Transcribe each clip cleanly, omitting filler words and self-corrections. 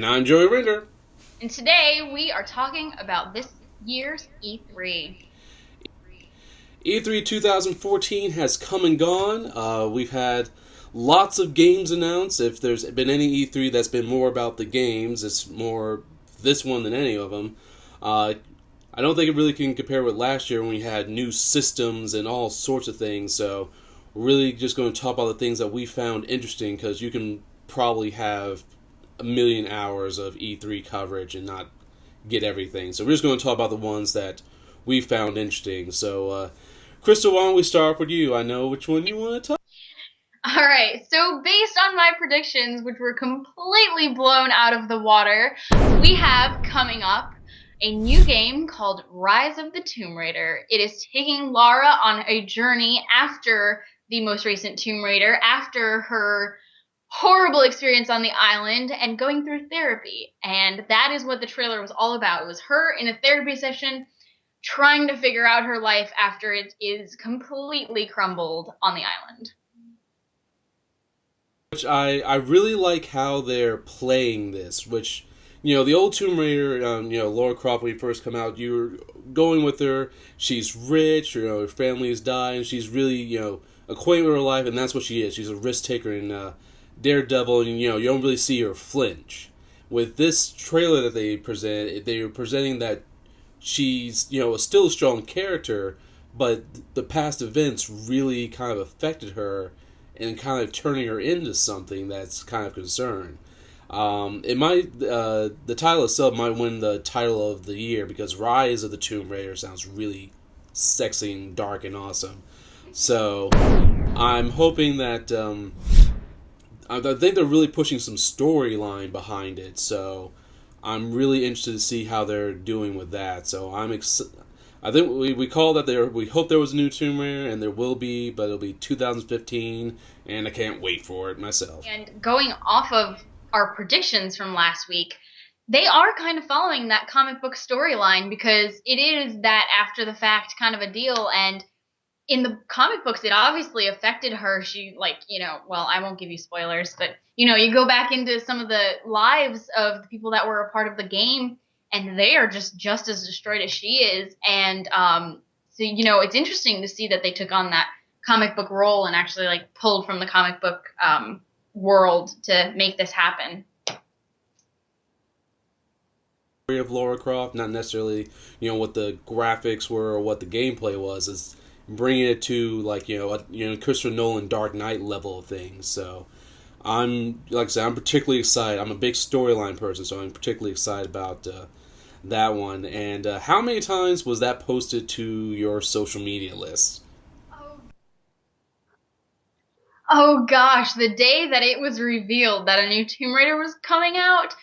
I'm Joey Rinder. And today we are talking about this year's E3. E3 2014 has come and gone. We've had lots of games announced. If there's been any E3 that's been more about the games, it's more this one than any of them. I don't think it really can compare with last year when we had new systems and all sorts of things. So we're really just going to talk about the things that we found interesting, because you can probably have a million hours of E3 coverage and not get everything. So we're just going to talk about the ones that we found interesting. So, Crystal, why don't we start with you? I know which one you want to talk. All right, so based on my predictions, which were completely blown out of the water, we have coming up a new game called Rise of the Tomb Raider. It is taking Lara on a journey after the most recent Tomb Raider, after her horrible experience on the island and going through therapy. And that is what the trailer was all about. It was her in a therapy session trying to figure out her life after it is completely crumbled on the island. Which I really like how they're playing this, which, the old Tomb Raider, Lara Croft, when you first come out, you were going with her, she's rich, her family has died, and she's really, acquainted with her life, and that's what she is. She's a risk taker and daredevil, and, you don't really see her flinch. With this trailer that they are presenting that she's, still a strong character, but the past events really kind of affected her and kind of turning her into something that's kind of concerned. It might the title itself might win the title of the year, because Rise of the Tomb Raider sounds really sexy and dark and awesome. So I'm hoping that I think they're really pushing some storyline behind it. So I'm really interested to see how they're doing with that. So I think we call that there. We hope there was a new Tomb Raider, and there will be, but it'll be 2015, and I can't wait for it myself. And going off of our predictions from last week, they are kind of following that comic book storyline, because it is that after the fact kind of a deal. And in the comic books, it obviously affected her. She, well, I won't give you spoilers, but, you go back into some of the lives of the people that were a part of the game, and they are just as destroyed as she is. And so, it's interesting to see that they took on that comic book role and actually, pulled from the comic book world to make this happen. Of Lara Croft, not necessarily, what the graphics were or what the gameplay was, is bringing it to Christopher Nolan Dark Knight level of things. So I'm particularly excited. I'm a big storyline person, so I'm particularly excited about that one. And how many times was that posted to your social media list? Oh gosh, the day that it was revealed that a new Tomb Raider was coming out,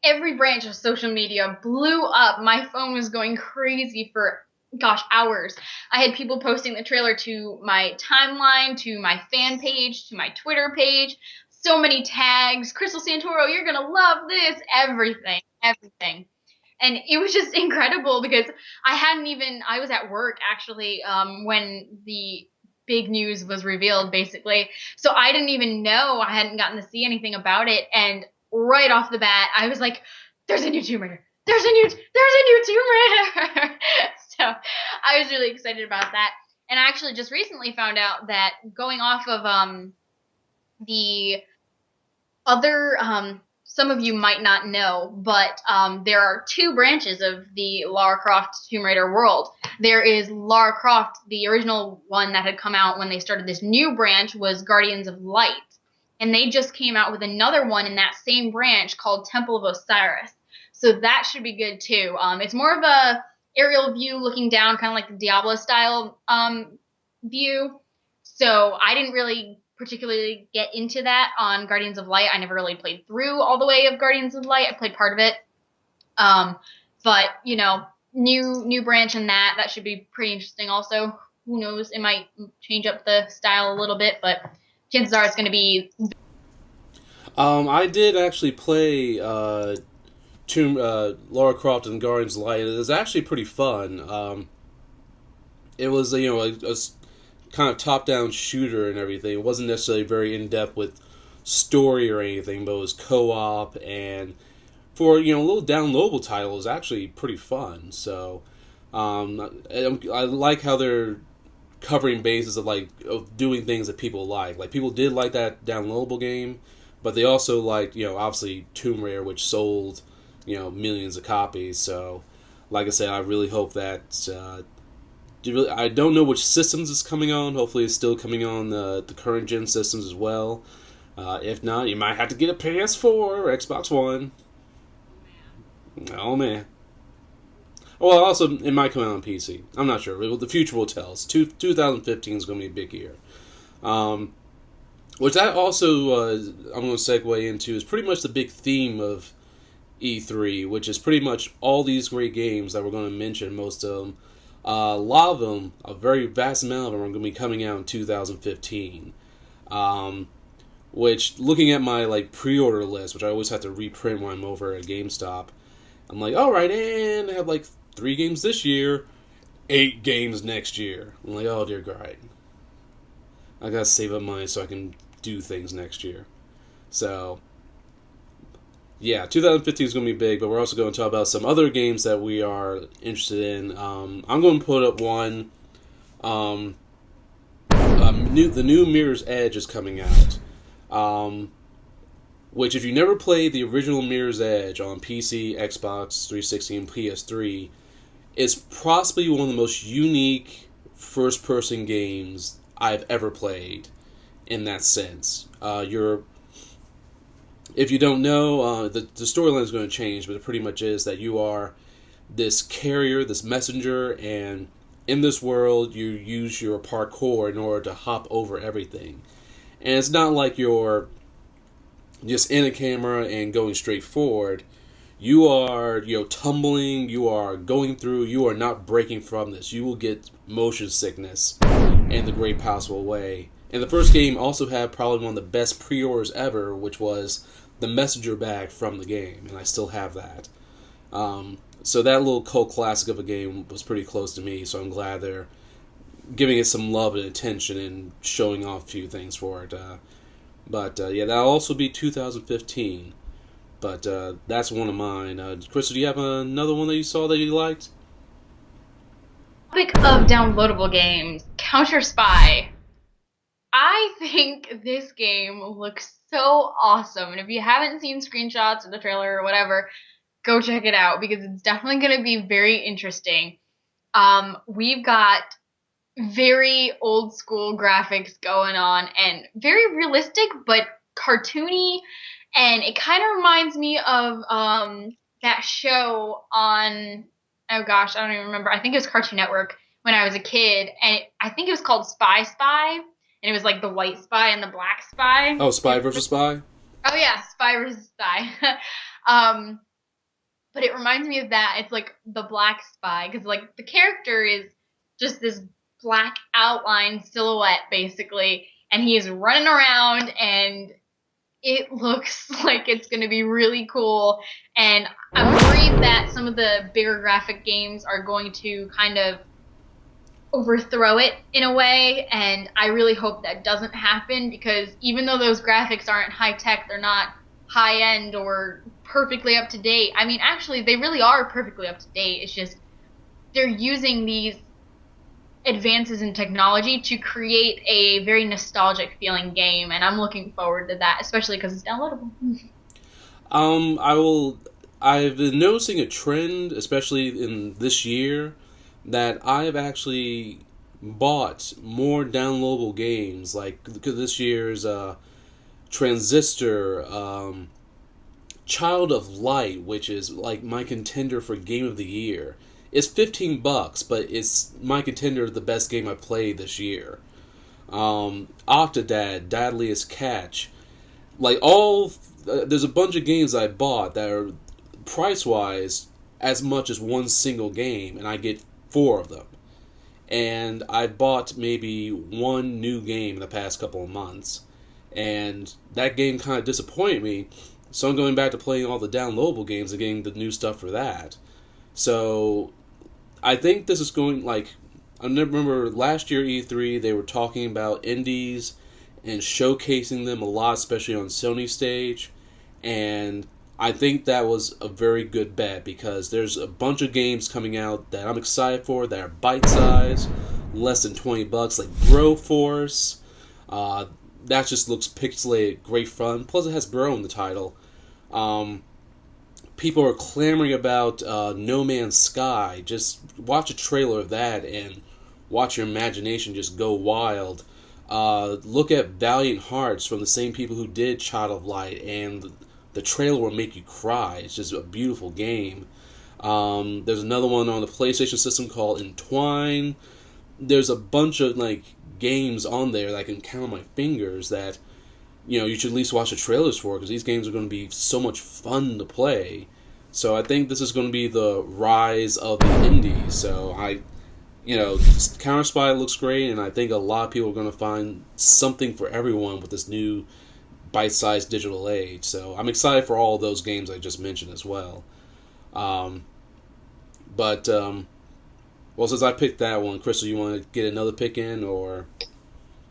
every branch of social media blew up. My phone was going crazy for hours. I had people posting the trailer to my timeline, to my fan page, to my Twitter page. So many tags. Crystal Santoro, you're gonna love this. Everything. And it was just incredible, because I was at work actually when the big news was revealed, basically. So I didn't even know. I hadn't gotten to see anything about it. And right off the bat, I was like, there's a new Tomb Raider. There's a new Tomb Raider. So I was really excited about that. And I actually just recently found out that, going off of the other, some of you might not know, but there are two branches of the Lara Croft Tomb Raider world. There is Lara Croft, the original one that had come out when they started this new branch was Guardians of Light. And they just came out with another one in that same branch called Temple of Osiris. So that should be good too. It's more of a aerial view looking down, kind of like the Diablo style view. So I didn't really particularly get into that on Guardians of Light. I never really played through all the way of Guardians of Light. I played part of it. But, new branch in that should be pretty interesting also. Who knows? It might change up the style a little bit, but chances are it's going to be... I did actually play Lara Croft and Guardians of Light. It was actually pretty fun. It was a kind of top-down shooter and everything. It wasn't necessarily very in-depth with story or anything, but it was co-op, and for a little downloadable title, it was actually pretty fun. So I like how they're covering bases of doing things that people like. Like, people did like that downloadable game, but they also liked, obviously Tomb Raider, which sold, millions of copies. So, like I said, I really hope that. I don't know which systems it's coming on. Hopefully, it's still coming on the current gen systems as well. If not, you might have to get a PS4 or Xbox One. Oh man. Well, also, it might come out on PC. I'm not sure. The future will tell us. 2015 is going to be a big year. Which that also, I'm going to segue into, is pretty much the big theme of E3, which is pretty much all these great games that we're going to mention, most of them. A lot of them, a very vast amount of them, are going to be coming out in 2015. Which, looking at my pre-order list, which I always have to reprint when I'm over at GameStop, I'm like, alright, and I have 3 games this year, 8 games next year. I'm like, oh dear God. I gotta save up money so I can do things next year. So, yeah, 2015 is going to be big, but we're also going to talk about some other games that we are interested in. I'm going to put up one. The new Mirror's Edge is coming out. Which, if you never played the original Mirror's Edge on PC, Xbox 360, and PS3, is possibly one of the most unique first-person games I've ever played in that sense. If you don't know, the storyline is going to change, but it pretty much is that you are this carrier, this messenger, and in this world, you use your parkour in order to hop over everything. And it's not like you're just in a camera and going straight forward. You are, tumbling, you are going through, you are not breaking from this. You will get motion sickness in the great possible way. And the first game also had probably one of the best pre-orders ever, which was the messenger bag from the game, and I still have that. So that little cult classic of a game was pretty close to me, so I'm glad they're giving it some love and attention and showing off a few things for it. Yeah, that'll also be 2015. But that's one of mine. Crystal, do you have another one that you saw that you liked? Topic of downloadable games, Counter Spy. I think this game looks so awesome, and if you haven't seen screenshots or the trailer or whatever, go check it out because it's definitely going to be very interesting. We've got very old school graphics going on and very realistic but cartoony, and it kind of reminds me of that show on, oh gosh, I don't even remember. I think it was Cartoon Network when I was a kid, and I think it was called Spy Spy, and it was like the white spy and the black spy. Oh, Spy versus Spy? Oh yeah, Spy versus Spy. But it reminds me of that. It's like the black spy, because the character is just this black outline silhouette basically, and he is running around, and it looks like it's going to be really cool. And I'm worried that some of the bigger graphic games are going to kind of overthrow it in a way, and I really hope that doesn't happen, because even though those graphics aren't high tech, they're not high end or perfectly up to date. I mean, actually, they really are perfectly up to date. It's just they're using these advances in technology to create a very nostalgic feeling game, and I'm looking forward to that, especially because it's downloadable. I've been noticing a trend, especially in this year, that I've actually bought more downloadable games, like this year's Transistor, Child of Light, which is like my contender for Game of the Year. It's $15, but it's my contender of the best game I played this year. Octodad, Deadliest Catch, there's a bunch of games I bought that are price-wise as much as one single game, and I get 4 of them. And I bought maybe one new game in the past couple of months, and that game kind of disappointed me, so I'm going back to playing all the downloadable games and getting the new stuff for that. So I think this is going, I remember last year E3 they were talking about indies and showcasing them a lot, especially on Sony stage. And I think that was a very good bet because there's a bunch of games coming out that I'm excited for that are bite sized, less than $20, like Broforce. Uh, that just looks pixelated, great fun. Plus, it has Bro in the title. Um, People are clamoring about No Man's Sky. Just watch a trailer of that and watch your imagination just go wild. Look at Valiant Hearts from the same people who did Child of Light, and the trailer will make you cry. It's just a beautiful game. There's another one on the PlayStation system called Entwine. There's a bunch of like games on there that I can count on my fingers that you should at least watch the trailers for because these games are going to be so much fun to play. So I think this is going to be the rise of the indies. So Counter Spy looks great, and I think a lot of people are going to find something for everyone with this new bite-sized digital age. So I'm excited for all those games I just mentioned as well. Um, well, since I picked that one, Crystal, you want to get another pick in, or?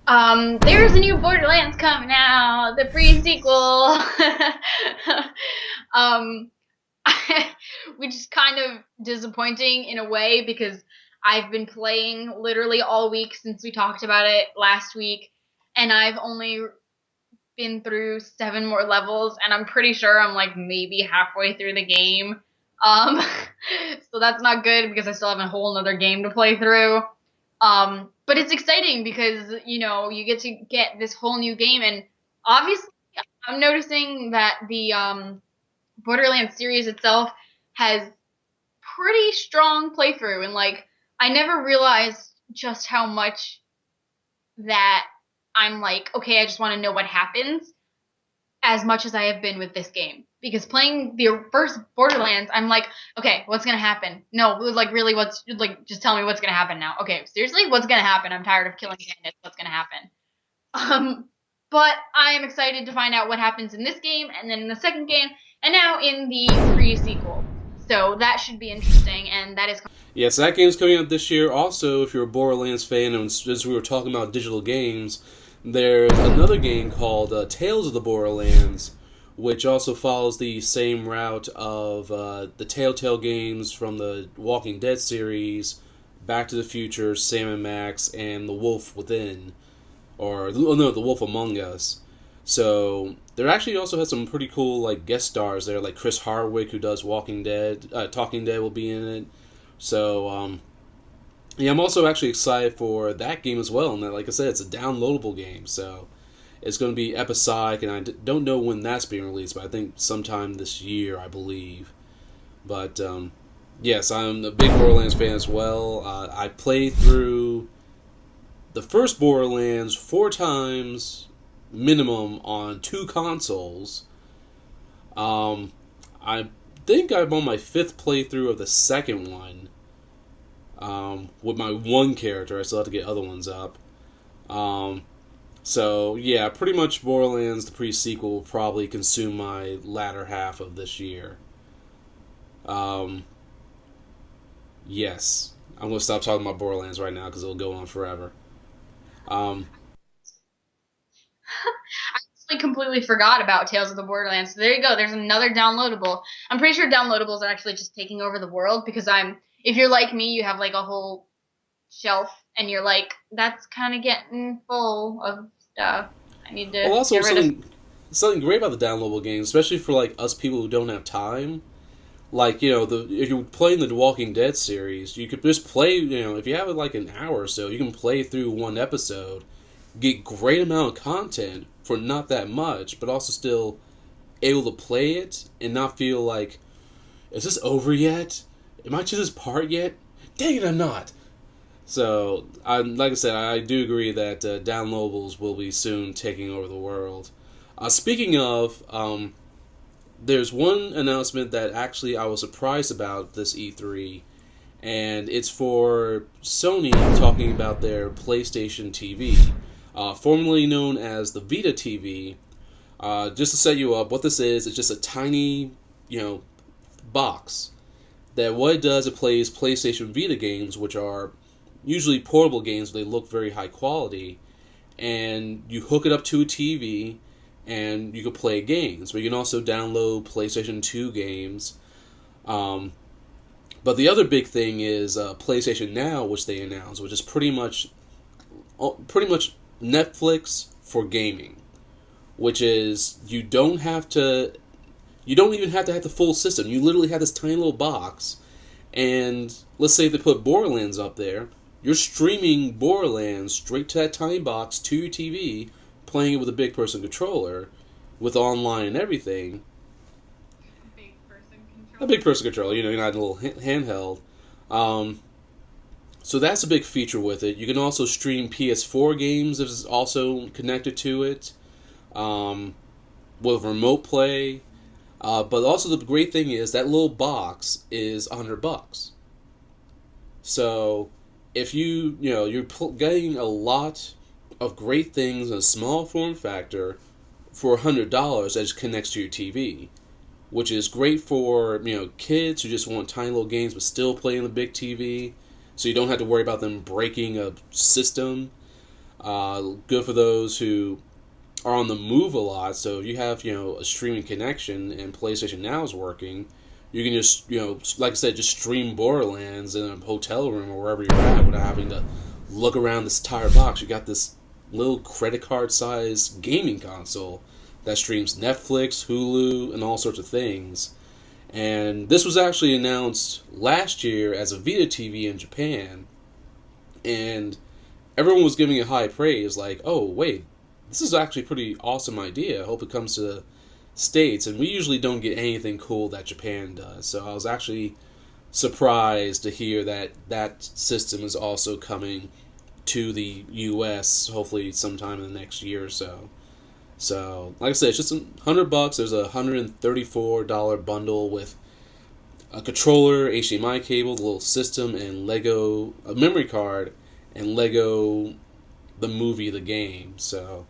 There's a new Borderlands coming out, the pre-sequel. um, which is kind of disappointing in a way because I've been playing literally all week since we talked about it last week, and I've only been through 7 more levels, and I'm pretty sure I'm like maybe halfway through the game. Um, so that's not good because I still have a whole other game to play through. But it's exciting because, you get to get this whole new game, and obviously I'm noticing that the Borderlands series itself has pretty strong playthrough, and like I never realized just how much that I'm like, okay, I just want to know what happens as much as I have been with this game. Because playing the first Borderlands, I'm like, okay, what's gonna happen? No, like really, just tell me what's gonna happen now. Okay, seriously, what's gonna happen? I'm tired of killing bandits. What's gonna happen? But I am excited to find out what happens in this game, and then in the second game, and now in the pre-sequel. So that should be interesting, and that is. Yes, that game's coming out this year. Also, if you're a Borderlands fan, and as we were talking about digital games, there's another game called Tales of the Borderlands, which also follows the same route of the Telltale games from the Walking Dead series, Back to the Future, Sam & Max, and The Wolf Within. The Wolf Among Us. So there actually also has some pretty cool like guest stars there, like Chris Hardwick, who does Talking Dead, will be in it. So I'm also actually excited for that game as well. And like I said, it's a downloadable game, so it's going to be episodic, and I don't know when that's being released, but I think sometime this year, I believe. But yes, I'm a big Borderlands fan as well. I played through the first Borderlands 4 times minimum on 2 consoles. I think I'm on my 5th playthrough of the second one. With my one character, I still have to get other ones up. So yeah, pretty much Borderlands the pre-sequel will probably consume my latter half of this year. Yes, I'm gonna stop talking about Borderlands right now because it'll go on forever. Um, I actually completely forgot about Tales of the Borderlands. So there you go. There's another downloadable. I'm pretty sure downloadables are actually just taking over the world because if you're like me, you have like a whole shelf and you're like, that's kind of getting full of stuff. I need to also get rid of. something great about the downloadable games, especially for like us people who don't have time. Like if you're playing the Walking Dead series, you could just play. If you have like an hour or so, you can play through one episode, get great amount of content for not that much, but also still able to play it and not feel like, is this over yet? Am I to this part yet? Dang it, I'm not. So, like I said, I do agree that downloadables will be soon taking over the world. Speaking of, there's one announcement that actually I was surprised about this E3, and it's for Sony talking about their PlayStation TV, formerly known as the Vita TV. Just to set you up, what this is, it's just a tiny, box that what it does, it plays PlayStation Vita games, which are usually portable games, but they look very high quality. and you hook it up to a TV, and you can play games. But you can also download PlayStation 2 games. But the other big thing is PlayStation Now, which they announced, which is pretty much Netflix for gaming. Which is you don't even have to have the full system. You literally have this tiny little box, and let's say they put Borderlands up there. You're streaming Borderlands straight to that tiny box to your TV, playing it with a big person controller, with online and everything. A big person controller, you're not a little handheld. So that's a big feature with it. You can also stream PS4 games if it's also connected to it, with remote play. But also the great thing is that little box is $100. So if you're getting a lot of great things in a small form factor for $100 that just connects to your TV, which is great for kids who just want tiny little games but still play on the big TV, so you don't have to worry about them breaking a system. Good for those who are on the move a lot, so if you have a streaming connection and PlayStation Now is working, you can just like I said, just stream Borderlands in a hotel room or wherever you're at without having to look around this entire box. You got this little credit card size gaming console that streams Netflix, Hulu, and all sorts of things. And this was actually announced last year as a Vita TV in Japan, and everyone was giving it high praise, like, oh wait, this is actually a pretty awesome idea. I hope it comes to the States. And we usually don't get anything cool that Japan does. So I was actually surprised to hear that that system is also coming to the US, hopefully sometime in the next year or so. So, like I said, it's just $100. There's a $134 bundle with a controller, HDMI cable, the little system, and Lego, a memory card, and Lego, the movie, the game. So,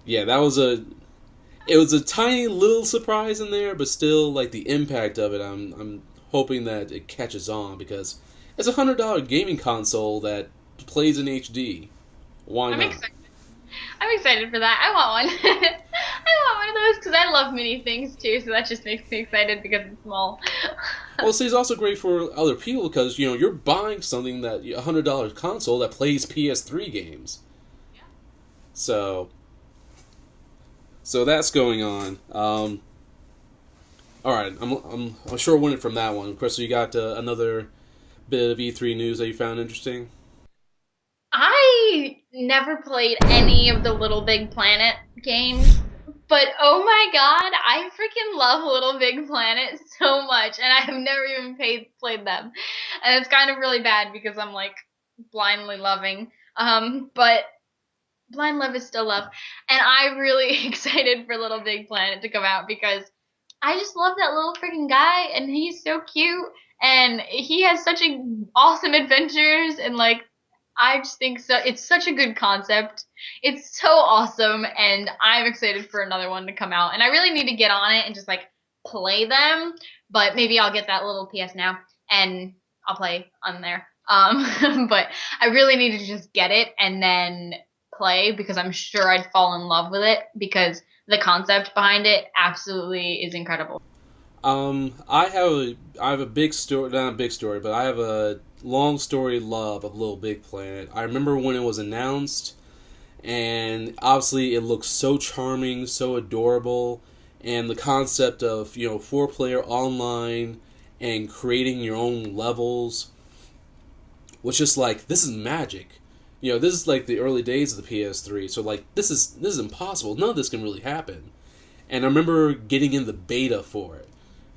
yeah, it was a tiny little surprise in there, but still, like, the impact of it, I'm hoping that it catches on, because it's a $100 gaming console that plays in HD. Why not? I'm excited for that. I want one. I want one of those because I love mini things too, so that just makes me excited because it's small. Well, see, it's also great for other people because, you're buying something that, a $100 console that plays PS3 games. Yeah. So that's going on. Alright, I'm sure winning from that one. Crystal, you got another bit of E3 news that you found interesting? I never played any of the Little Big Planet games, but oh my god, I freaking love Little Big Planet so much, and I have never even played them. And it's kind of really bad because I'm like blindly loving. But blind love is still love. And I'm really excited for Little Big Planet to come out because I just love that little freaking guy, and he's so cute, and he has such awesome adventures, and like, I just think so. It's such a good concept. It's so awesome, and I'm excited for another one to come out. And I really need to get on it and just like play them. But maybe I'll get that little PS Now and I'll play on there. But I really need to just get it and then play because I'm sure I'd fall in love with it because the concept behind it absolutely is incredible. I have a big story, not a big story, but I have a long story love of Little Big Planet. I remember when it was announced, and obviously it looks so charming, so adorable, and the concept of, 4-player online and creating your own levels was just like, this is magic. This is like the early days of the PS3, so like, this is impossible. None of this can really happen. And I remember getting in the beta for it.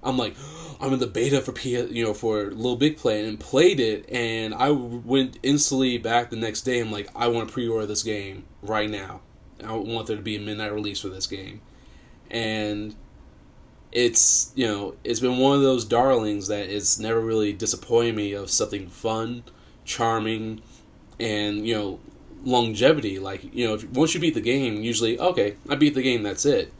I'm like, I'm in the beta for for Little Big Planet, and played it, and I went instantly back the next day. I'm like, I want to pre-order this game right now. I want there to be a midnight release for this game, and it's it's been one of those darlings that it's never really disappointed me of something fun, charming, and longevity. Like once you beat the game, usually okay, I beat the game, that's it.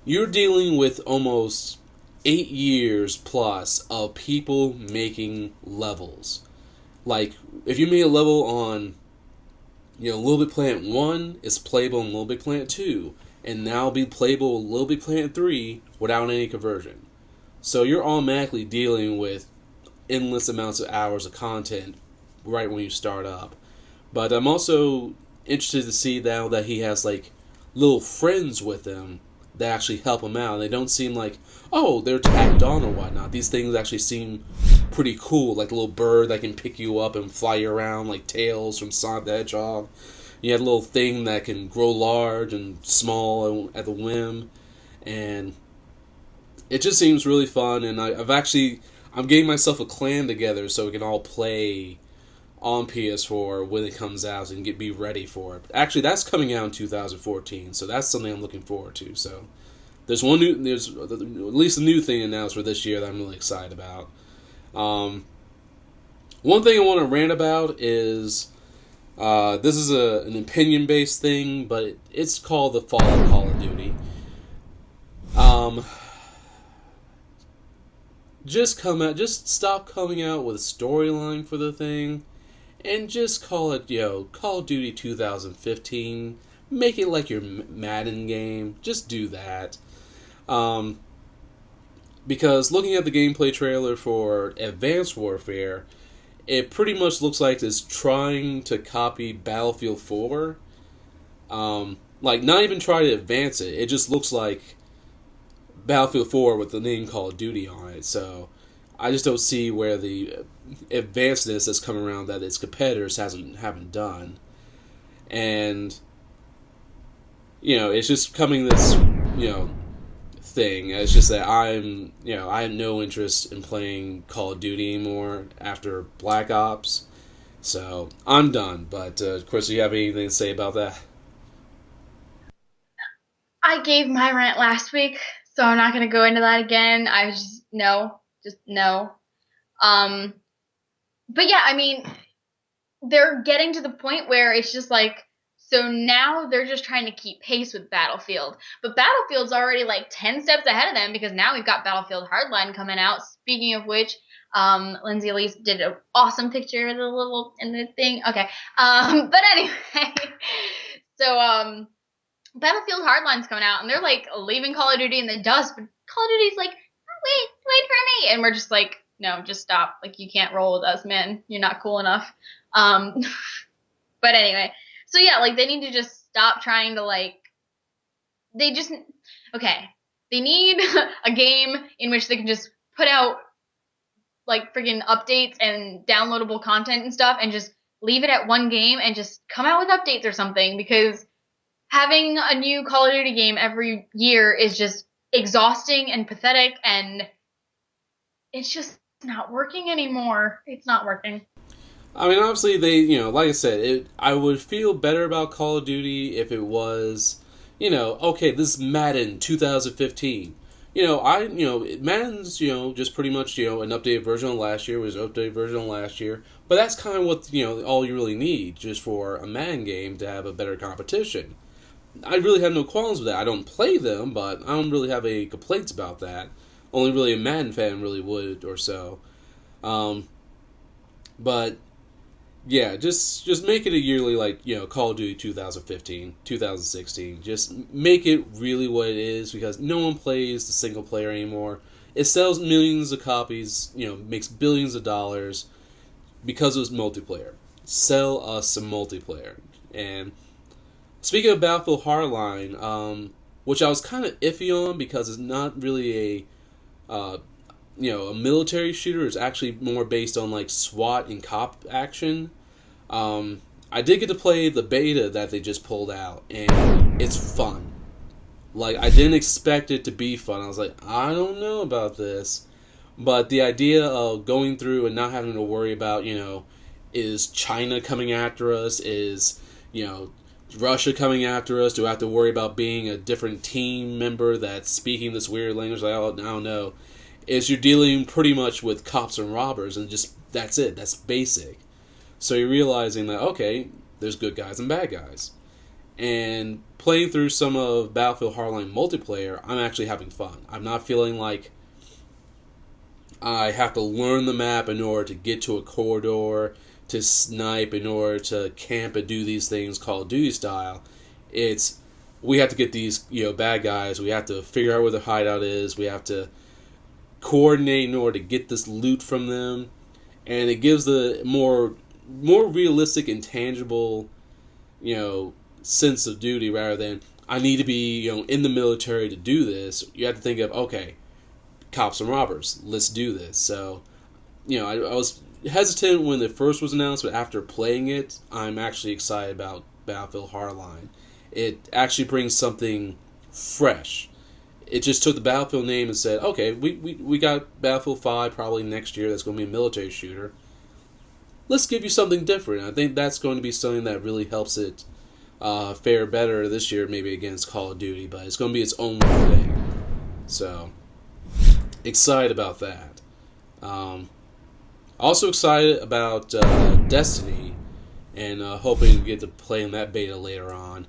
You're dealing with almost 8 years plus of people making levels. Like, if you made a level on, Little Big Planet 1 is playable in Little Big Planet 2, and now be playable in Little Big Planet 3 without any conversion. So you're automatically dealing with endless amounts of hours of content right when you start up. But I'm also interested to see now that he has like little friends with him that actually help him out. They don't seem like, oh, they're tacked on or whatnot. These things actually seem pretty cool, like a little bird that can pick you up and fly you around, like Tails from Sonic the Hedgehog. You have a little thing that can grow large and small at the whim, and it just seems really fun. And I'm getting myself a clan together so we can all play on PS4 when it comes out and be ready for it. Actually, that's coming out in 2014, so that's something I'm looking forward to. So there's at least a new thing announced for this year that I'm really excited about. One thing I want to rant about is this is an opinion-based thing, but it's called the fall of Call of Duty. Just stop coming out with a storyline for the thing, and just call it, Call of Duty 2015. Make it like your Madden game. Just do that. Because looking at the gameplay trailer for Advanced Warfare, it pretty much looks like it's trying to copy Battlefield 4. Like, not even try to advance it. It just looks like Battlefield 4 with the name Call of Duty on it. So I just don't see where the advancedness that's come around that its competitors haven't done. And it's just coming this thing. It's just that I have no interest in playing Call of Duty anymore after Black Ops. So I'm done. But Chris, do you have anything to say about that? I gave my rant last week, so I'm not going to go into that again. Just no. But yeah, I mean, they're getting to the point where it's just like, so now they're just trying to keep pace with Battlefield. But Battlefield's already like 10 steps ahead of them because now we've got Battlefield Hardline coming out. Speaking of which, Lindsay Elise did an awesome picture of the thing. Okay. But anyway, so Battlefield Hardline's coming out, and they're like leaving Call of Duty in the dust, but Call of Duty's like, wait for me, and we're just like, no, just stop. Like, you can't roll with us, man. You're not cool enough. But anyway, so yeah, like, they need to just stop trying to they need a game in which they can just put out like friggin' updates and downloadable content and stuff, and just leave it at one game and just come out with updates or something, because having a new Call of Duty game every year is just exhausting and pathetic, and it's just not working anymore. It's not working. I mean, obviously, they, like I said, I would feel better about Call of Duty if it was, okay, this is Madden 2015. Madden's, just pretty much, an updated version of last year was an updated version of last year. But that's kind of what, all you really need just for a Madden game to have a better competition. I really have no qualms with that. I don't play them, but I don't really have any complaints about that. Only really a Madden fan really would or so. But yeah, just make it a yearly, Call of Duty 2015, 2016. Just make it really what it is, because no one plays the single player anymore. It sells millions of copies, makes billions of dollars because it was multiplayer. Sell us some multiplayer. And speaking of Battlefield Hardline, which I was kind of iffy on because it's not really a military shooter. It's actually more based on SWAT and cop action. I did get to play the beta that they just pulled out, and it's fun. I didn't expect it to be fun. I was like, I don't know about this. But the idea of going through and not having to worry about, is China coming after us? Is, Russia coming after us? Do I have to worry about being a different team member that's speaking this weird language? I don't know. Is you're dealing pretty much with cops and robbers, and just that's it. That's basic. So you're realizing that, okay, there's good guys and bad guys. And playing through some of Battlefield Hardline multiplayer, I'm actually having fun. I'm not feeling like I have to learn the map in order to get to a corridor, to snipe, in order to camp and do these things Call of Duty style. It's we have to get these bad guys. We have to figure out where their hideout is. We have to coordinate in order to get this loot from them, and it gives the more realistic and tangible sense of duty, rather than I need to be in the military to do this. You have to think of, okay, cops and robbers, let's do this. So I was hesitant when it first was announced, but after playing it, I'm actually excited about Battlefield Hardline. It actually brings something fresh. It just took the Battlefield name and said, okay, we got Battlefield 5 probably next year that's going to be a military shooter. Let's give you something different. I think that's going to be something that really helps it fare better this year, maybe against Call of Duty, but it's going to be its own thing. So, excited about that. Also excited about Destiny, and hoping to get to play in that beta later on.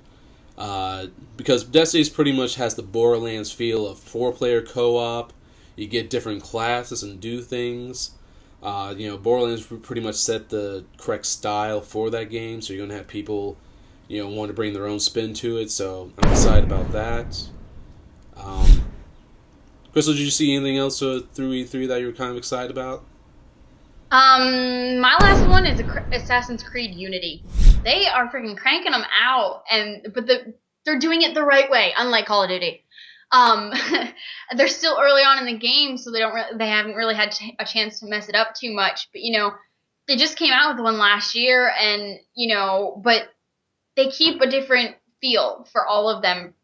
Because Destiny pretty much has the Borderlands feel of 4-player co-op. You get different classes and do things. Borderlands pretty much set the correct style for that game, so you're going to have people want to bring their own spin to it, so I'm excited about that. Crystal, did you see anything else through E3 that you were kind of excited about? My last one is Assassin's Creed Unity. They are freaking cranking them out, but they're doing it the right way, unlike Call of Duty. They're still early on in the game, so they haven't really had a chance to mess it up too much. But they just came out with one last year, and but they keep a different feel for all of them,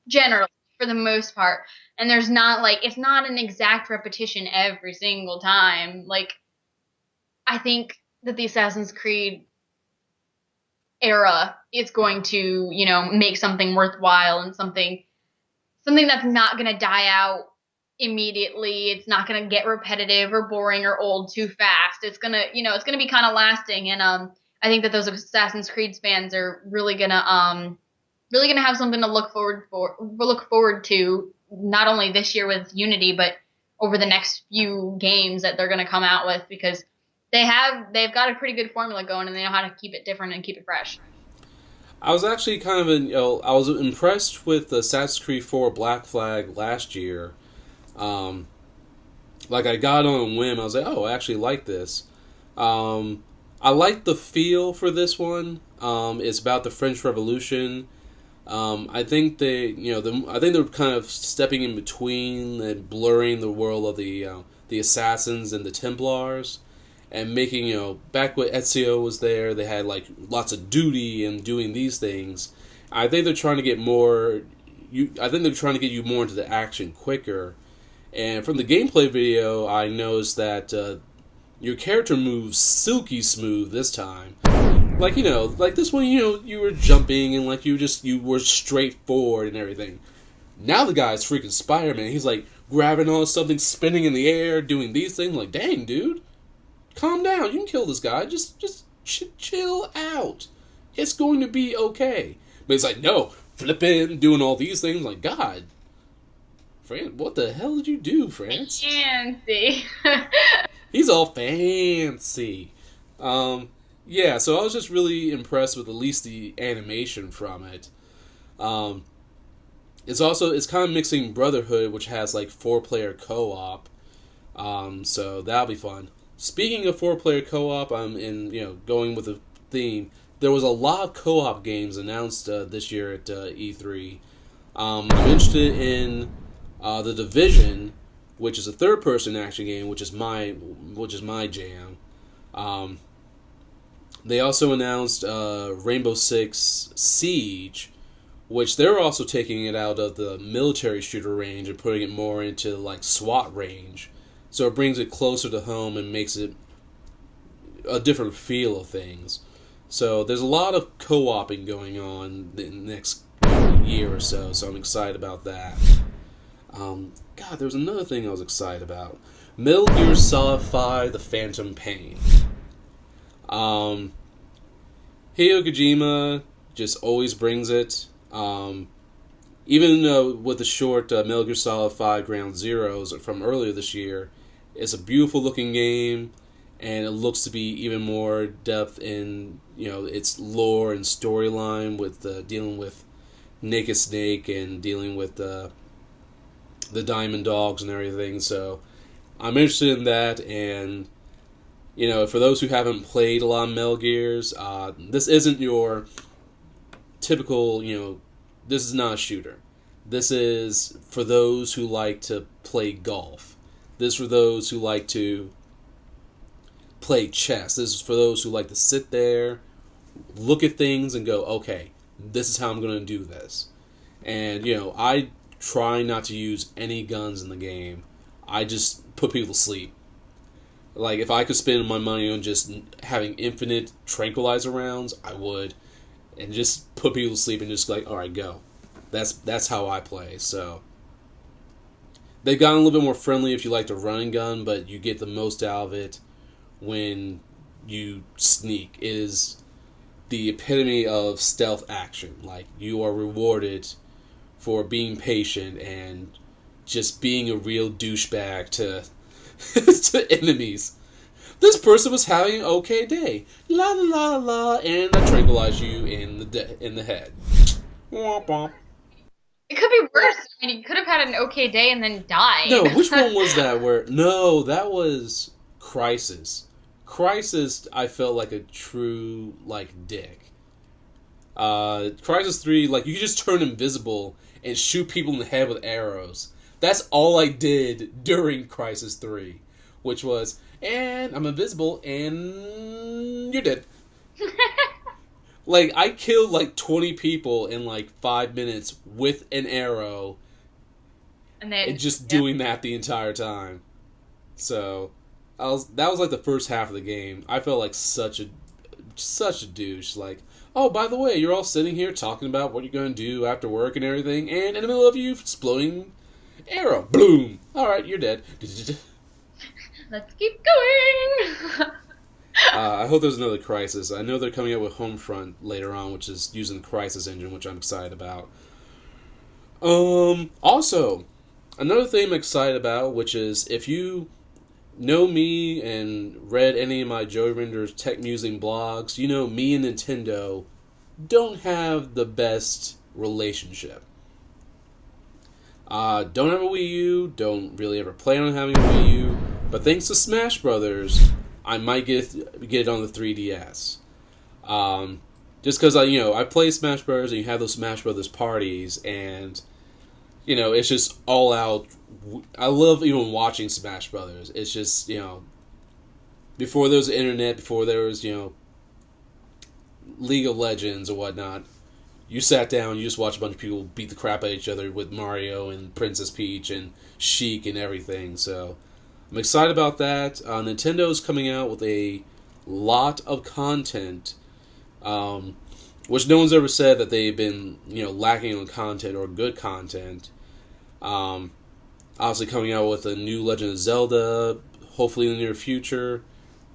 generally, for the most part. And there's not it's not an exact repetition every single time. I think that the Assassin's Creed era is going to, make something worthwhile and something that's not going to die out immediately. It's not going to get repetitive or boring or old too fast. It's going to, it's going to be kind of lasting. And I think that those Assassin's Creed fans are really going to have something to look forward to, not only this year with Unity, but over the next few games that they're going to come out with, because they've got a pretty good formula going, and they know how to keep it different and keep it fresh. I was actually kind of I was impressed with Assassin's Creed 4 Black Flag last year. I got on a whim. I was like, oh, I actually like this. I like the feel for this one. It's about the French Revolution. I think I think they're kind of stepping in between and blurring the world of the assassins and the Templars, and making, back when Ezio was there, they had lots of duty and doing these things. I think they're trying to get more. I think they're trying to get you more into the action quicker. And from the gameplay video, I noticed that your character moves silky smooth this time. This one, you were jumping and you were straightforward and everything. Now the guy's freaking Spider-Man. He's grabbing on something, spinning in the air, doing these things. Dang, dude. Calm down. You can kill this guy. Just chill out. It's going to be okay. But it's no, flipping, doing all these things. God, France, what the hell did you do, France? Fancy. He's all fancy. Yeah, so I was just really impressed with at least the animation from it. It's kind of mixing Brotherhood, which has 4-player co-op. So that'll be fun. Speaking of 4-player co-op, going with the theme, there was a lot of co-op games announced this year at E3. I'm interested in The Division, which is a third-person action game, which is my jam. They also announced Rainbow Six Siege, which they're also taking it out of the military shooter range and putting it more into SWAT range. So it brings it closer to home and makes it a different feel of things. So there's a lot of co-oping going on the next year or so I'm excited about that. God, there was another thing I was excited about. Metal Gear Solid 5: The Phantom Pain. Hideo Kojima just always brings it. Even with the short Metal Gear Solid 5 Ground Zeroes from earlier this year, it's a beautiful looking game. and it looks to be even more depth in its lore and storyline with dealing with Naked Snake and dealing with the Diamond Dogs and everything. So I'm interested in that, and for those who haven't played a lot of Metal Gears, this isn't your typical, this is not a shooter. This is for those who like to play golf. This is for those who like to play chess. This is for those who like to sit there, look at things, and go, okay, this is how I'm going to do this. And, I try not to use any guns in the game. I just put people to sleep. Like, if I could spend my money on just having infinite tranquilizer rounds, I would. And just put people to sleep and just like, alright, go. That's how I play, so. They've gotten a little bit more friendly if you like to run and gun, but you get the most out of it when you sneak. It is the epitome of stealth action. Like, you are rewarded for being patient and just being a real douchebag to to enemies. This person was having an okay day. La la la la, and I tranquilize you in the head. Womp womp. It could be worse. I mean, he could have had an okay day and then died. No, which one was that? No, that was Crisis. Crisis, I felt like a true dick. Crisis 3, you could just turn invisible and shoot people in the head with arrows. That's all I did during Crisis 3, which was, and I'm invisible, and you're dead. I killed 20 people in 5 minutes with an arrow, and just doing that the entire time. So that was the first half of the game. I felt like such a douche. Oh, by the way, you're all sitting here talking about what you're going to do after work and everything, and in the middle of you exploding arrow, boom. All right, you're dead. Let's keep going. I hope there's another Crisis. I know they're coming out with Homefront later on, which is using the Crisis engine, which I'm excited about. Also, another thing I'm excited about, which is if you know me and read any of my Joey Render's tech musing blogs, me and Nintendo don't have the best relationship. Don't have a Wii U, don't really ever plan on having a Wii U, but thanks to Smash Brothers, I might get it on the 3DS. Just because I play Smash Brothers and you have those Smash Brothers parties, and it's just all out. I love even watching Smash Brothers. It's just before there was the internet, before there was League of Legends or whatnot, you sat down, you just watched a bunch of people beat the crap out of each other with Mario and Princess Peach and Sheik and everything. So I'm excited about that. Nintendo's coming out with a lot of content, which no one's ever said that they've been lacking on content or good content. Obviously coming out with a new Legend of Zelda, hopefully in the near future.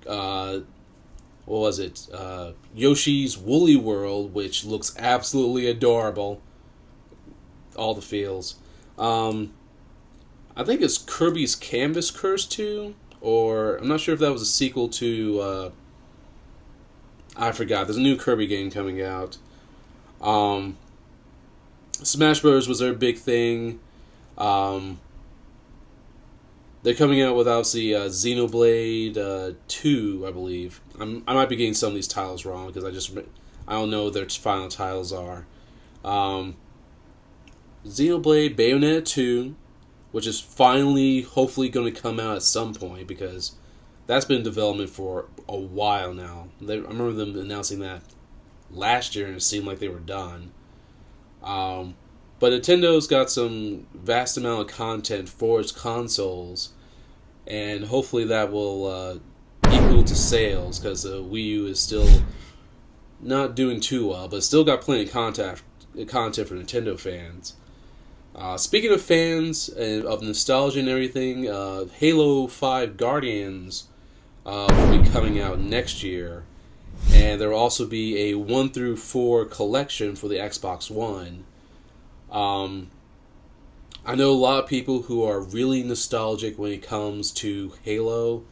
What was it? Yoshi's Woolly World, which looks absolutely adorable. All the feels. I think it's Kirby's Canvas Curse 2, or I'm not sure if that was a sequel to, I forgot. There's a new Kirby game coming out. Smash Bros. Was their big thing. They're coming out with, obviously, Xenoblade 2, I believe. I might be getting some of these titles wrong, because I don't know what their final titles are. Xenoblade Bayonetta 2, which is finally, hopefully, going to come out at some point, because that's been in development for a while now. I remember them announcing that last year, and it seemed like they were done. But Nintendo's got some vast amount of content for its consoles, and hopefully that will equal to sales, because the Wii U is still not doing too well, but still got plenty of content for Nintendo fans. Speaking of fans and of nostalgia and everything, Halo 5 Guardians will be coming out next year, and there will also be a 1 through 4 collection for the Xbox One. I know a lot of people who are really nostalgic when it comes to Halo,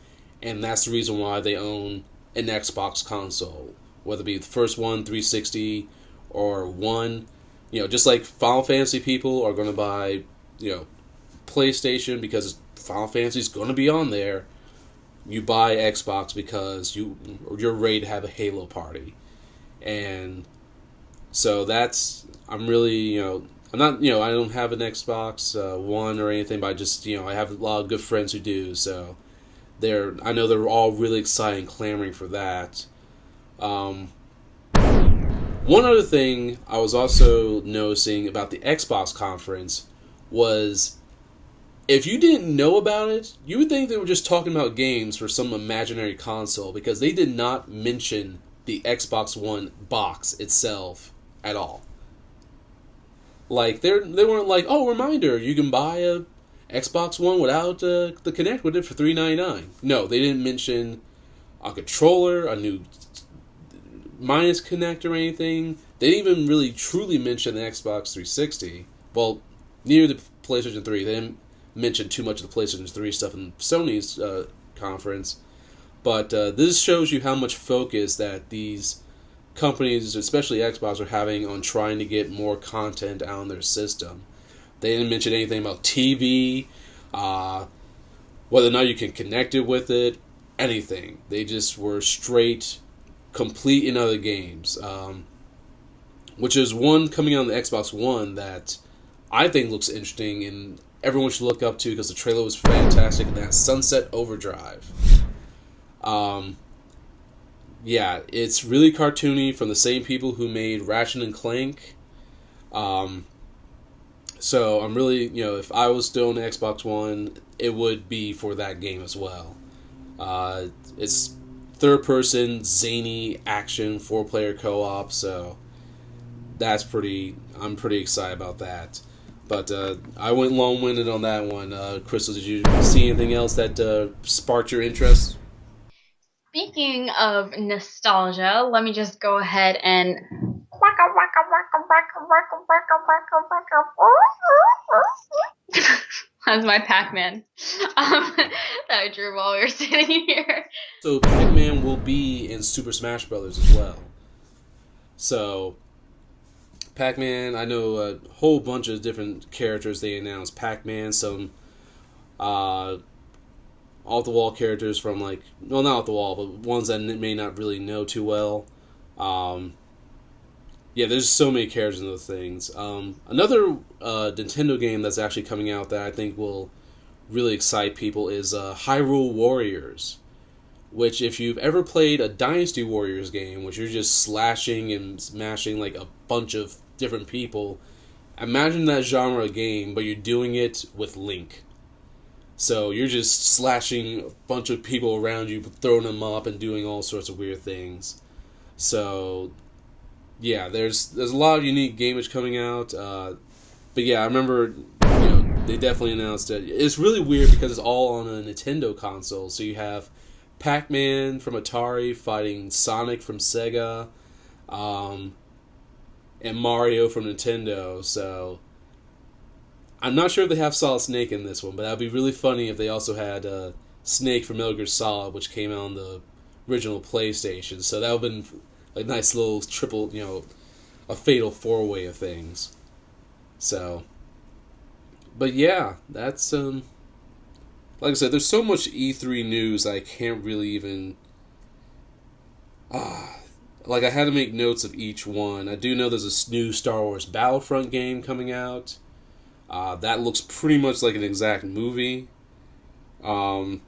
and that's the reason why they own an Xbox console, whether it be the first one, 360, or one. Just like Final Fantasy people are going to buy, PlayStation because Final Fantasy is going to be on there. You buy Xbox because you're ready to have a Halo party, and so I'm really I'm not I don't have an Xbox One or anything, but I just I have a lot of good friends who do, so I know they're all really excited and clamoring for that. One other thing I was also noticing about the Xbox conference was, if you didn't know about it, you would think they were just talking about games for some imaginary console, because they did not mention the Xbox One box itself at all. Like, they weren't like, oh, reminder, you can buy a Xbox One without the Kinect with it for $399. No, they didn't mention a controller, a new minus Kinect or anything. They didn't even really truly mention the Xbox 360. Well, near the PlayStation 3, they didn't mention too much of the PlayStation 3 stuff in Sony's conference. But this shows you how much focus that these companies, especially Xbox, are having on trying to get more content out on their system. They didn't mention anything about TV, whether or not you can connect it with it, anything. They just were straight, complete in other games. Which is one coming out on the Xbox One that I think looks interesting and everyone should look up to because the trailer was fantastic, and that's Sunset Overdrive. Yeah, it's really cartoony, from the same people who made Ratchet and Clank. So I'm really, if I was still on the Xbox One, it would be for that game as well. It's third-person, zany action, 4-player co-op, so I'm pretty excited about that. But I went long-winded on that one. Crystal, did you see anything else that sparked your interest? Speaking of nostalgia, let me just go ahead and that's my Pac-Man that I drew while we were sitting here. So Pac-Man will be in Super Smash Bros. As well. So Pac-Man, I know a whole bunch of different characters they announced. Pac-Man, some off-the-wall characters from, not off-the-wall, but ones that may not really know too well. Yeah, there's so many characters in those things. Another Nintendo game that's actually coming out that I think will really excite people is Hyrule Warriors, which, if you've ever played a Dynasty Warriors game, which you're just slashing and smashing like a bunch of different people, imagine that genre of game, but you're doing it with Link. So you're just slashing a bunch of people around you, throwing them up, and doing all sorts of weird things. So yeah, there's a lot of unique gamage coming out. But yeah, I remember they definitely announced it. It's really weird because it's all on a Nintendo console. So you have Pac-Man from Atari fighting Sonic from Sega, and Mario from Nintendo. So I'm not sure if they have Solid Snake in this one, but that'd be really funny if they also had Snake from Metal Gear Solid, which came out on the original PlayStation. So that would have been a nice little triple, a fatal four-way of things. So, but yeah, that's like I said, there's so much E3 news I can't really even I had to make notes of each one. I do know there's a new Star Wars Battlefront game coming out. That looks pretty much like an exact movie. I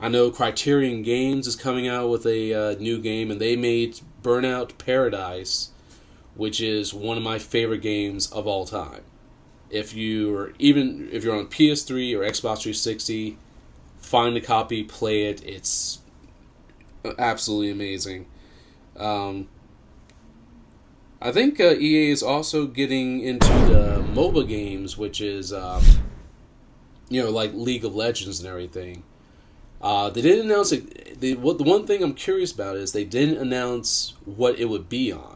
know Criterion Games is coming out with a new game, and they made Burnout Paradise, which is one of my favorite games of all time. If you're on PS3 or Xbox 360, find a copy, play it. It's absolutely amazing. I think EA is also getting into the MOBA games, which is like League of Legends and everything. They didn't announce it. The one thing I'm curious about is they didn't announce what it would be on.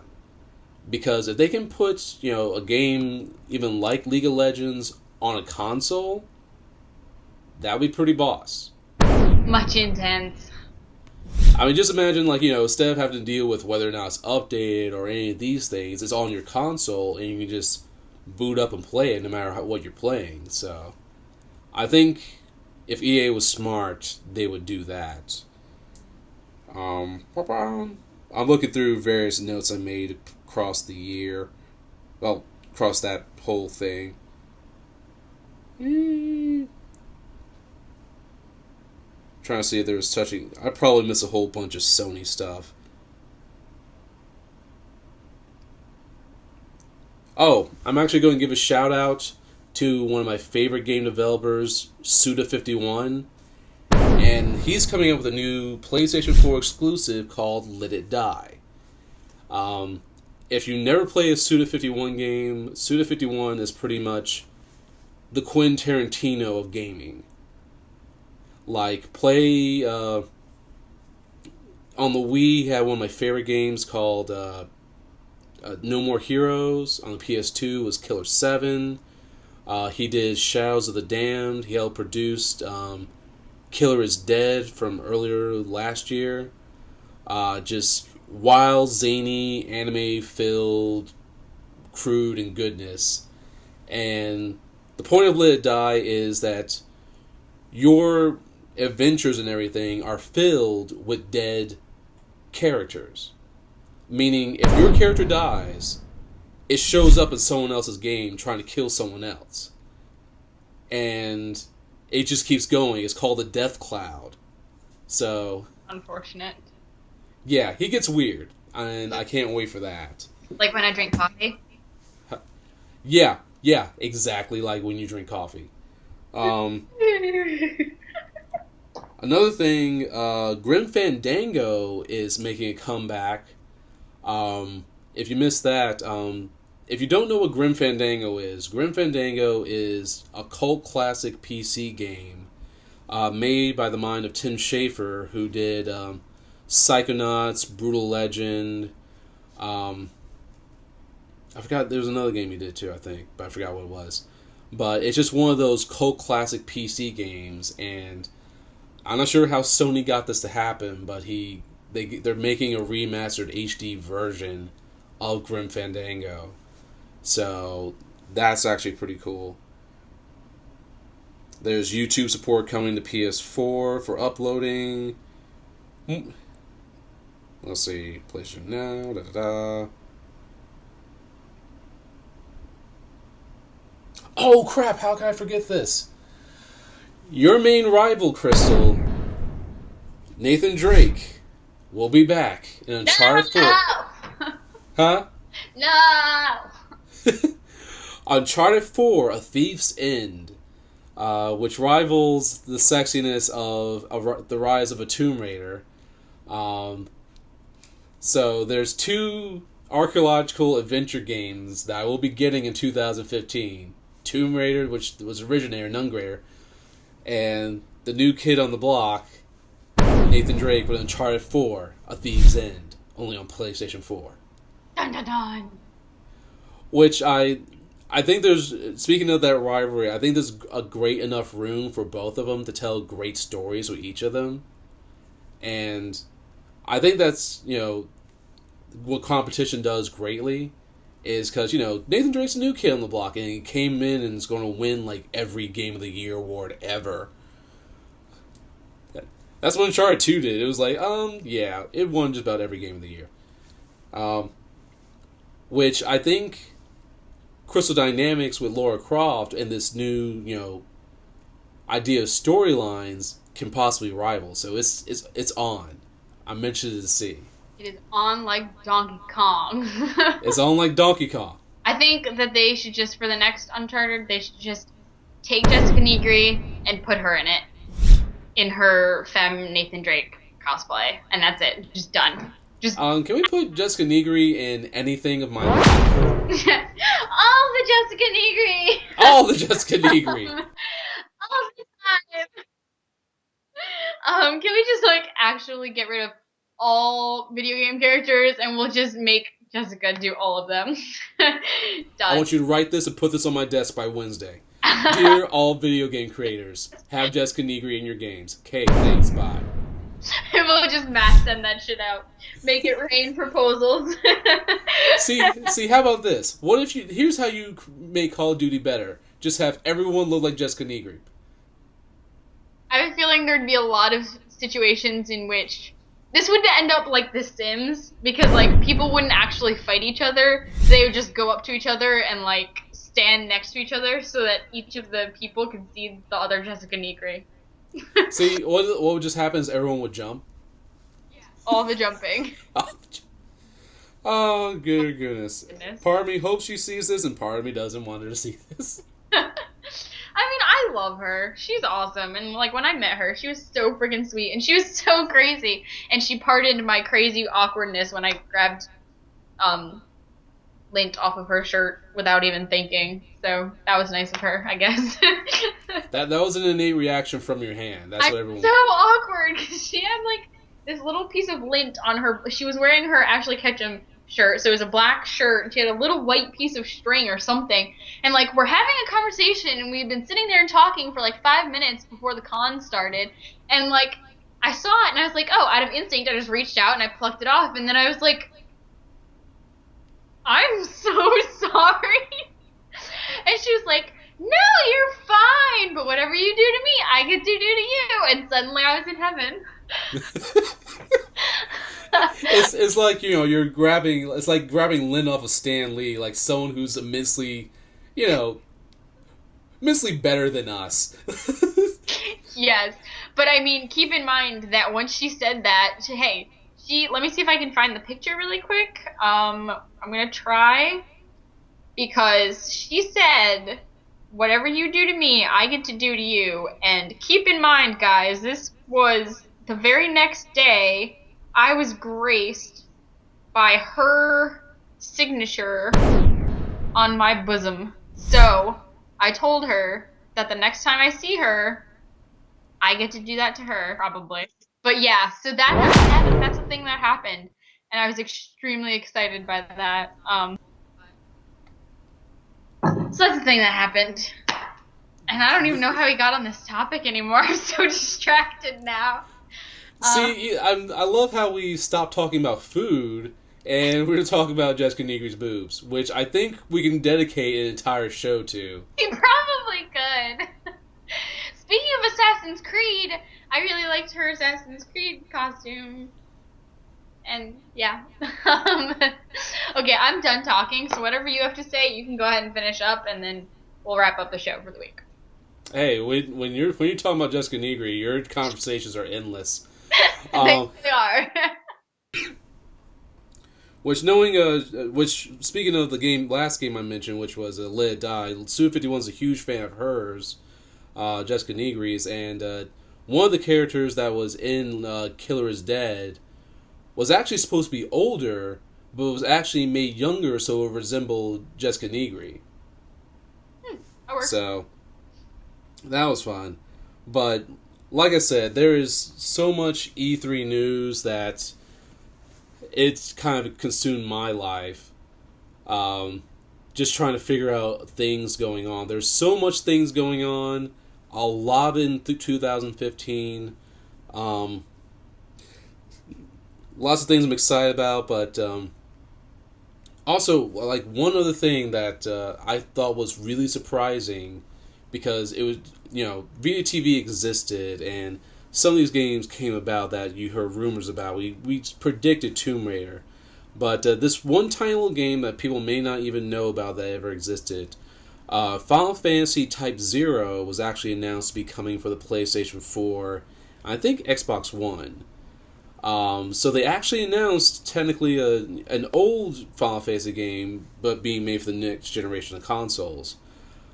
Because if they can put, a game even like League of Legends on a console, that would be pretty boss. Much intense. I mean, just imagine, like, instead of having to deal with whether or not it's updated or any of these things, it's on your console and you can just boot up and play it no matter what you're playing. So, I think if EA was smart, they would do that. I'm looking through various notes I made across the year. Well, across that whole thing. Trying to see if there was touching. I probably missed a whole bunch of Sony stuff. Oh, I'm actually going to give a shout out to one of my favorite game developers, Suda51, and he's coming up with a new PlayStation 4 exclusive called Let It Die. If you never play a Suda51 game, Suda51 is pretty much the Quentin Tarantino of gaming. Like, play on the Wii, he had one of my favorite games called No More Heroes. On the PS2 was Killer 7. He did Shadows of the Damned. He helped produced Killer is Dead from earlier last year. Just wild, zany, anime-filled, crude, and goodness. And the point of Let It Die is that your adventures and everything are filled with dead characters. Meaning, if your character dies, it shows up in someone else's game trying to kill someone else. And it just keeps going. It's called the Death Cloud. So, Unfortunate. yeah, he gets weird. And I can't wait for that. Like when I drink coffee? Yeah, exactly like when you drink coffee. Another thing, Grim Fandango is making a comeback. If you missed that, if you don't know what Grim Fandango is a cult classic PC game made by the mind of Tim Schafer, who did Psychonauts, Brutal Legend. I forgot, there was another game he did too, I think, but I forgot what it was. But it's just one of those cult classic PC games, and I'm not sure how Sony got this to happen, but they're making a remastered HD version of Grim Fandango. So that's actually pretty cool. There's YouTube support coming to PS4 for uploading. Let's see, PlayStation Now, Oh crap, how can I forget this? Your main rival, Crystal, Nathan Drake, will be back in Uncharted 4. Huh? No! Uncharted 4, A Thief's End, which rivals the sexiness of The Rise of a Tomb Raider. So there's two archaeological adventure games that I will be getting in 2015. Tomb Raider, which was originator, Nungrader, and the new kid on the block, Nathan Drake, with Uncharted 4, A Thief's End, only on PlayStation 4. Dun dun dun! Which I think there's, speaking of that rivalry, I think there's a great enough room for both of them to tell great stories with each of them. And I think that's, what competition does greatly is because, Nathan Drake's a new kid on the block and he came in and is going to win, like, every Game of the Year award ever. That's what Uncharted 2 did. It was like, yeah, it won just about every Game of the Year. Which I think Crystal Dynamics with Lara Croft and this new, idea of storylines can possibly rival. So it's on. I'm interested to see. It is on like Donkey Kong. It's on like Donkey Kong. I think that they should just, for the next Uncharted, they should just take Jessica Negri and put her in it. In her femme Nathan Drake cosplay. And that's it. Just done. Just can we put Jessica Negri in anything of my life? All the Jessica Negri! All the Jessica Negri! All the time! Can we just, actually get rid of all video game characters and we'll just make Jessica do all of them? Done. I want you to write this and put this on my desk by Wednesday. Dear all video game creators, have Jessica Negri in your games. Okay, thanks, bye. We'll just mass send that shit out. Make it rain proposals. See, how about this? What if you? Here's how you make Call of Duty better. Just have everyone look like Jessica Negri. I have a feeling there'd be a lot of situations in which this would end up like The Sims, because like people wouldn't actually fight each other. They would just go up to each other and like stand next to each other so that each of the people could see the other Jessica Negri. See, what would just happen is everyone would jump. All the jumping. Oh, good goodness. Part of me hopes she sees this, and part of me doesn't want her to see this. I mean, I love her. She's awesome. And, like, when I met her, she was so freaking sweet. And she was so crazy. And she pardoned my crazy awkwardness when I grabbed lint off of her shirt without even thinking. So that was nice of her, I guess. That was an innate reaction from your hand. That's what everyone... so awkward, because she had, like, this little piece of lint on her... She was wearing her Ashley Ketchum shirt, so it was a black shirt, and she had a little white piece of string or something, and like we're having a conversation, and we'd been sitting there and talking for like 5 minutes before the con started, and like I saw it and I was like, oh, out of instinct I just reached out and I plucked it off, and then I was like, I'm so sorry. And she was like, no, you're fine, but whatever you do to me, I get to do to you. And suddenly I was in heaven. It's like, you know, it's like grabbing lint off of Stan Lee, like someone who's immensely better than us. Yes, but I mean, keep in mind that once she said that, let me see if I can find the picture really quick. I'm gonna try, because she said, whatever you do to me, I get to do to you. And keep in mind, guys, this was the very next day I was graced by her signature on my bosom. So I told her that the next time I see her, I get to do that to her, probably. But yeah, so that's the thing that happened, and I was extremely excited by that. So that's the thing that happened. And I don't even know how we got on this topic anymore. I'm so distracted now. See, I love how we stopped talking about food, and we're going to talk about Jessica Negri's boobs, which I think we can dedicate an entire show to. You probably could. Speaking of Assassin's Creed, I really liked her Assassin's Creed costume. And, yeah. Okay, I'm done talking, so whatever you have to say, you can go ahead and finish up, and then we'll wrap up the show for the week. Hey, when you're talking about Jessica Negri, your conversations are endless. They are. Which speaking of the last game I mentioned, which was Let It Die, Sue51's a huge fan of hers, Jessica Negri's, and one of the characters that was in Killer is Dead was actually supposed to be older, but was actually made younger so it resembled Jessica Negri. So that was fun. But like I said, there is so much E3 news that it's kind of consumed my life. Just trying to figure out things going on. There's so much things going on. A lot in 2015. Lots of things I'm excited about, but also, like, one other thing that I thought was really surprising, because it was, video TV existed, and some of these games came about that you heard rumors about. We predicted Tomb Raider, but this one tiny little game that people may not even know about that ever existed, Final Fantasy Type 0 was actually announced to be coming for the PlayStation 4, I think Xbox One. So they actually announced technically an old Final Fantasy game, but being made for the next generation of consoles.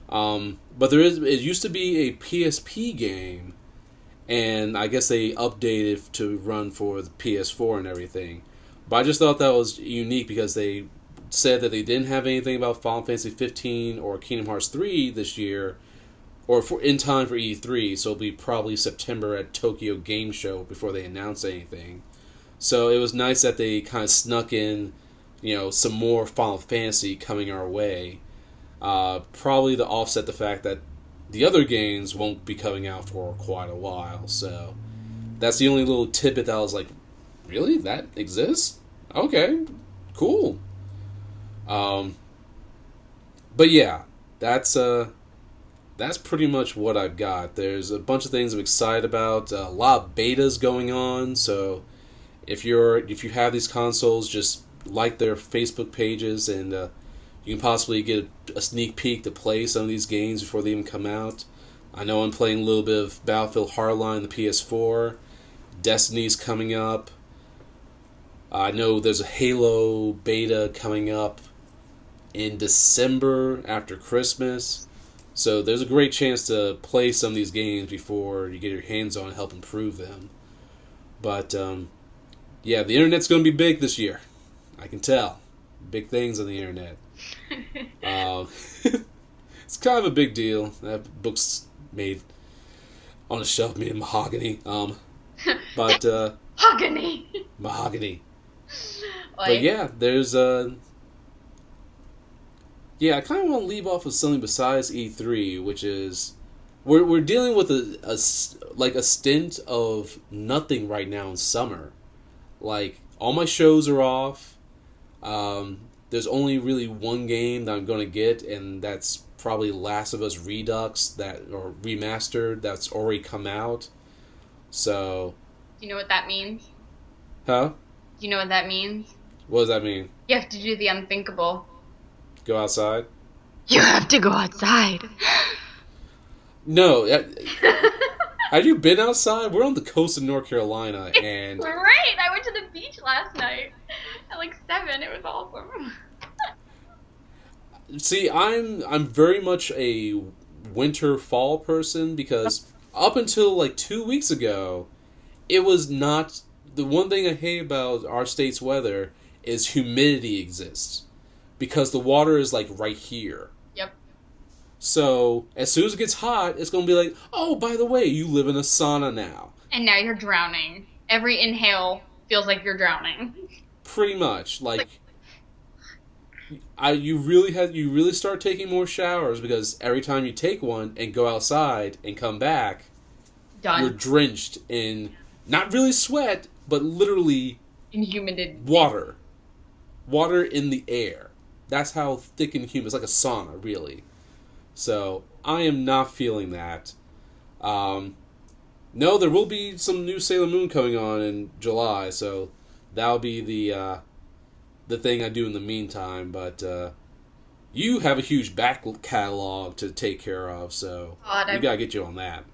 But it used to be a PSP game, and I guess they updated to run for the PS4 and everything. But I just thought that was unique because they said that they didn't have anything about Final Fantasy 15 or Kingdom Hearts 3 this year, or in time for E3, so it'll be probably September at Tokyo Game Show before they announce anything. So it was nice that they kind of snuck in, some more Final Fantasy coming our way. Probably to offset the fact that the other games won't be coming out for quite a while. So that's the only little tidbit that I was like, really? That exists? Okay, cool. Um, but yeah, that's pretty much what I've got. There's a bunch of things I'm excited about. A lot of betas going on. So if you have these consoles, just like their Facebook pages, and you can possibly get a sneak peek to play some of these games before they even come out. I know I'm playing a little bit of Battlefield Hardline on the PS4. Destiny's coming up. I know there's a Halo beta coming up in December after Christmas. So there's a great chance to play some of these games before you get your hands on and help improve them. But yeah, the internet's going to be big this year. I can tell. Big things on the internet. It's kind of a big deal. That book's made on a shelf made of mahogany. But mahogany. But yeah, there's yeah, I kind of want to leave off with something besides E3, which is we're dealing with a stint of nothing right now in summer. Like, all my shows are off. There's only really one game that I'm going to get, and that's probably Last of Us Redux or Remastered that's already come out. So, Do you know what that means? huh? Do you know what that means? What does that mean? You have to do the unthinkable. Go outside? You have to go outside. No. Have you been outside? We're on the coast of North Carolina, and Right! I went to the beach last night at like 7. It was awesome. see, I'm very much a winter fall person, because up until like 2 weeks ago, it was not the one thing I hate about our state's weather is humidity exists, because the water is like right here. Yep. So as soon as it gets hot, it's gonna be like, oh, by the way, you live in a sauna now. And now you're drowning. Every inhale feels like you're drowning. Pretty much, like, you really start taking more showers, because every time you take one and go outside and come back, Done. you're drenched in not really sweat, but literally In humidity. water in the air. That's how thick and humid. It's like a sauna, really. So I am not feeling that. No, there will be some new Sailor Moon coming on in July, so that'll be the thing I do in the meantime. But you have a huge back catalog to take care of, so we gotta get you on that.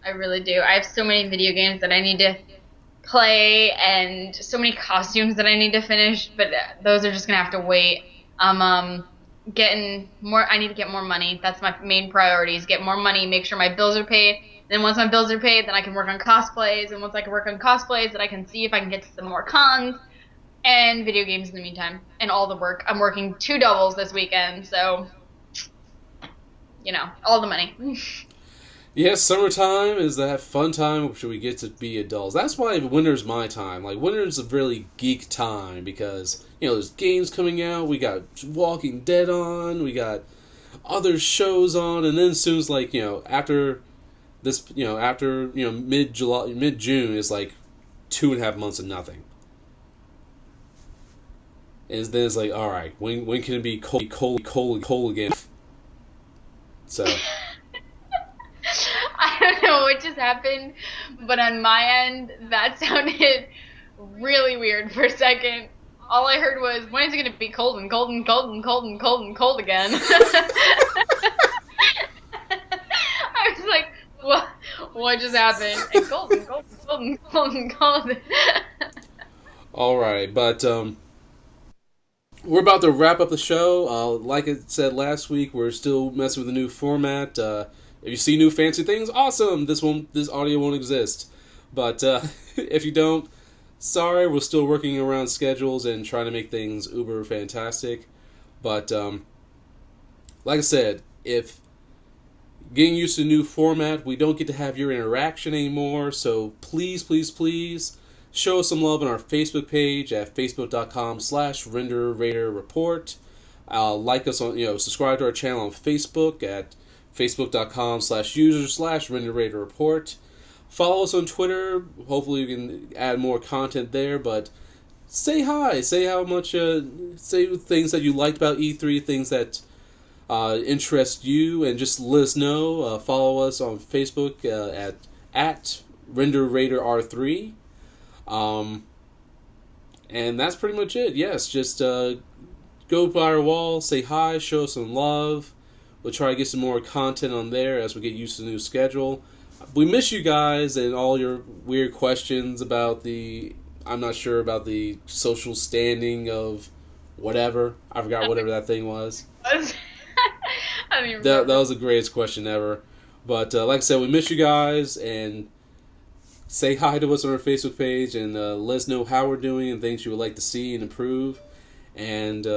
I really do. I have so many video games that I need to play, and so many costumes that I need to finish, but those are just gonna have to wait. Getting more. I need to get more money. That's my main priority, is get more money, make sure my bills are paid. Then once my bills are paid, then I can work on cosplays, and once I can work on cosplays, then I can see if I can get to some more cons and video games in the meantime, and all the work. I'm working 2 doubles this weekend, so all the money. Yes, summertime is that fun time which we get to be adults. That's why winter's my time. Like, winter's a really geek time, because, there's games coming out, we got Walking Dead on, we got other shows on, and then as soon as, like, after this, mid-July, mid-June is like 2.5 months of nothing. And then it's like, alright, when can it be cold again? So... I don't know what just happened, but on my end, that sounded really weird for a second. All I heard was, when is it going to be cold and cold and cold and cold and cold and cold again? I was like, what just happened? And cold and cold and cold and cold and cold. Alright, but we're about to wrap up the show. Like I said last week, we're still messing with the new format. If you see new fancy things, awesome! This audio won't exist. But if you don't, sorry, we're still working around schedules and trying to make things uber fantastic. But like I said, if getting used to the new format, we don't get to have your interaction anymore. So please, please, please show us some love on our Facebook page at facebook.com/RenderRadarReport. Like us on, subscribe to our channel on Facebook at Facebook.com/user/RenderRaterReport. Follow us on Twitter. Hopefully, we can add more content there. But say hi. Say how much. Say things that you liked about E3. Things that interest you, and just let us know. Follow us on Facebook at RenderRaterR3. And that's pretty much it. Yes, just go by our wall, say hi, show us some love. We'll try to get some more content on there as we get used to the new schedule. We miss you guys and all your weird questions about I'm not sure about the social standing of whatever. I forgot whatever that thing was. I don't even That remember. was the greatest question ever. But like I said, we miss you guys, and say hi to us on our Facebook page, and let us know how we're doing and things you would like to see and improve. And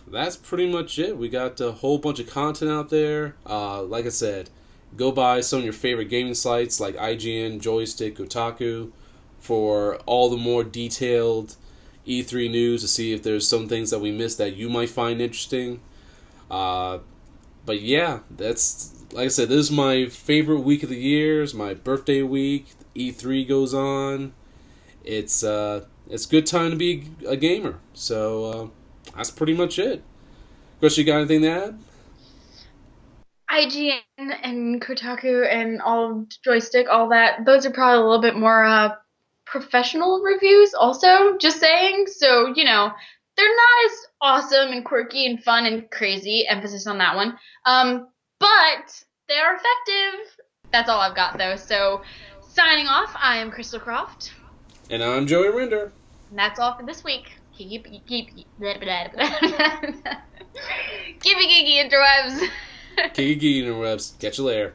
that's pretty much it. We got a whole bunch of content out there. Like I said, go by some of your favorite gaming sites like IGN, Joystick, Kotaku for all the more detailed E3 news to see if there's some things that we missed that you might find interesting. But yeah, that's like I said. This is my favorite week of the year. It's my birthday week. E3 goes on. It's a good time to be a gamer. So that's pretty much it. Chris, you got anything to add? IGN and Kotaku and all Joystick, all that, those are probably a little bit more professional reviews also, just saying. So, they're not as awesome and quirky and fun and crazy, emphasis on that one. But they are effective. That's all I've got though. So, signing off, I am Crystal Croft. And I'm Joey Render. And that's all for this week. Keep blah, blah, blah, blah. Keep it geeky, interwebs. Kiki interwebs. Catch you later.